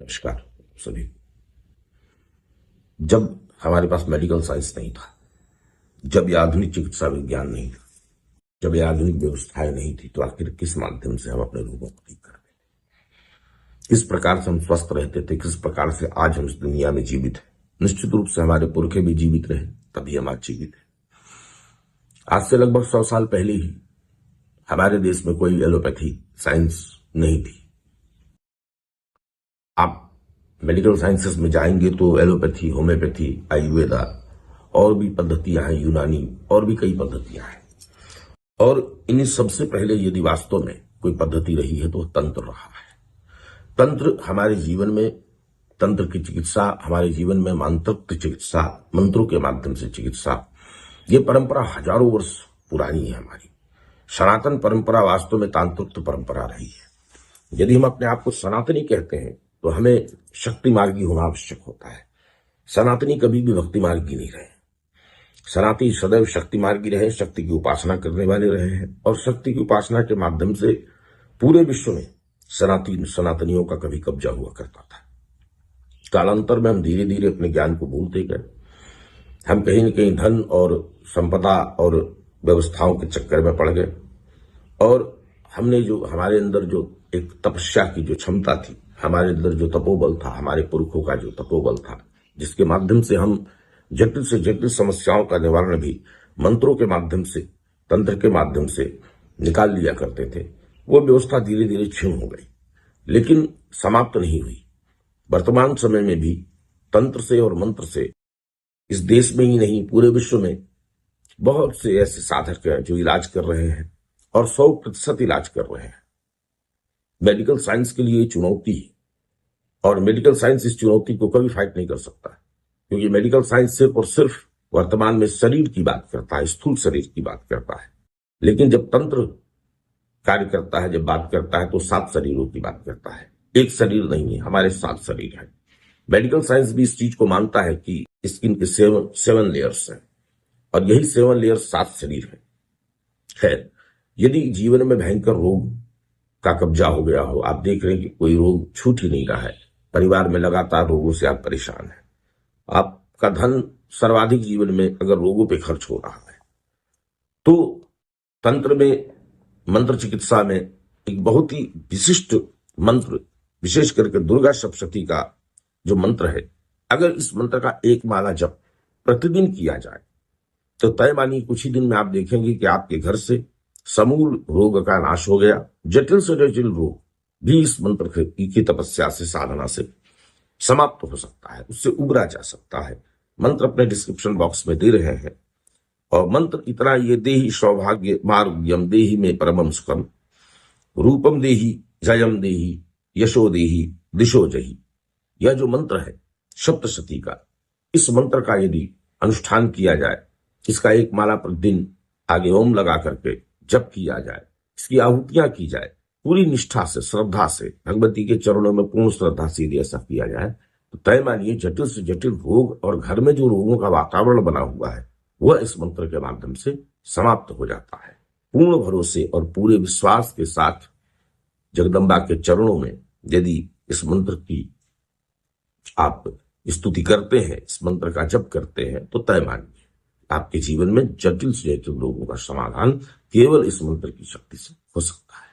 नमस्कार सभी। जब हमारे पास मेडिकल साइंस नहीं था, जब यह आधुनिक चिकित्सा विज्ञान नहीं था, जब यह आधुनिक व्यवस्थाएं नहीं थी, तो आखिर किस माध्यम से हम अपने रोगों को ठीक करते थे, किस प्रकार से हम स्वस्थ रहते थे, किस प्रकार से आज हम इस दुनिया में जीवित हैं। निश्चित रूप से हमारे पुरखे भी जीवित रहे, तभी हम आज जीवित हैं। आज से लगभग 100 साल पहले ही हमारे देश में कोई एलोपैथी साइंस नहीं थी। आप मेडिकल साइंसेस में जाएंगे तो एलोपैथी, होम्योपैथी, आयुर्वेदा और भी पद्धतियां हैं, यूनानी और भी कई पद्धतियां हैं। और इन सबसे पहले यदि वास्तव में कोई पद्धति रही है तो तंत्र रहा है। तंत्र हमारे जीवन में, तंत्र की चिकित्सा हमारे जीवन में, मंत्र चिकित्सा, मंत्रों के माध्यम से चिकित्सा, ये परंपरा हजारों वर्ष पुरानी है। हमारी सनातन परंपरा वास्तव में तांत्रिक परंपरा रही है। यदि हम अपने आप को सनातनी कहते हैं तो हमें शक्ति मार्गी होना आवश्यक होता है। सनातनी कभी भी भक्ति मार्गी नहीं रहे। सनातनी सदैव शक्ति मार्गी रहे, शक्ति की उपासना करने वाले रहे हैं, और शक्ति की उपासना के माध्यम से पूरे विश्व में सनातनियों का कभी कब्जा हुआ करता था। कालांतर में हम धीरे धीरे अपने ज्ञान को भूलते गए। हम कहीं न कहीं धन और संपदा और व्यवस्थाओं के चक्कर में पड़ गए, और हमने जो हमारे अंदर जो एक तपस्या की जो क्षमता थी, हमारे अंदर जो तपोबल था, हमारे पुरखों का जो तपोबल था, जिसके माध्यम से हम जटिल से जटिल समस्याओं का निवारण भी मंत्रों के माध्यम से, तंत्र के माध्यम से निकाल लिया करते थे, वो व्यवस्था धीरे धीरे क्षीण हो गई, लेकिन समाप्त नहीं हुई। वर्तमान समय में भी तंत्र से और मंत्र से इस देश में ही नहीं, पूरे विश्व में बहुत से ऐसे साधक हैं जो इलाज कर रहे हैं, और 100% इलाज कर रहे हैं। मेडिकल साइंस के लिए चुनौती है, और मेडिकल साइंस इस चुनौती को कभी फाइट नहीं कर सकता, क्योंकि मेडिकल साइंस सिर्फ और सिर्फ वर्तमान में शरीर की बात करता है, स्थूल शरीर की बात करता है। लेकिन जब तंत्र कार्य करता है, जब बात करता है, तो 7 शरीरों की बात करता है। एक शरीर नहीं है, हमारे 7 शरीर हैं। मेडिकल साइंस भी इस चीज को मानता है कि स्किन के 7 लेयर्स हैं, और यही 7 लेयर्स 7 शरीर है। खैर, यदि जीवन में भयंकर रोग का कब्जा हो गया हो, आप देख रहे हैं कि कोई रोग छूट ही नहीं रहा है, परिवार में लगातार रोगों से आप परेशान हैं, आपका धन सर्वाधिक जीवन में अगर रोगों पे खर्च हो रहा है, तो तंत्र में, मंत्र चिकित्सा में एक बहुत ही विशिष्ट मंत्र, विशेष करके दुर्गा सप्तशती का जो मंत्र है, अगर इस मंत्र का एक माला जप प्रतिदिन किया जाए तो तय मानिए कुछ ही दिन में आप देखेंगे कि आपके घर से समूल रोग का नाश हो गया। जटिल से जटिल रोग भी इस मंत्र की तपस्या से, साधना से समाप्त हो सकता है, उससे उबरा जा सकता है। मंत्र अपने डिस्क्रिप्शन बॉक्स में दे रहे हैं, और मंत्र इतना, ये देहि सौभाग्य मार्गम देहि में परमम सुखम, रूपम देहि जयम देहि यशो देहि दिशो जहि। यह जो मंत्र है सप्तशती का, इस मंत्र का यदि अनुष्ठान किया जाए, इसका एक माला प्रतिदिन आगे ओम लगा करके जप किया जाए, इसकी आहुतियां की जाए, पूरी निष्ठा से, श्रद्धा से, भगवती के चरणों में पूर्ण श्रद्धा से यदि ऐसा किया जाए, तो तय मानिए जटिल से जटिल रोग और घर में जो रोगों का वातावरण बना हुआ है, वह इस मंत्र के माध्यम से समाप्त हो जाता है। पूर्ण भरोसे और पूरे विश्वास के साथ जगदम्बा के चरणों में यदि इस मंत्र की आप स्तुति करते हैं, इस मंत्र का जप करते हैं, तो तय मानिए आपके जीवन में जटिल से जटिल रोगों का समाधान केवल इस मंत्र की शक्ति से हो सकता है।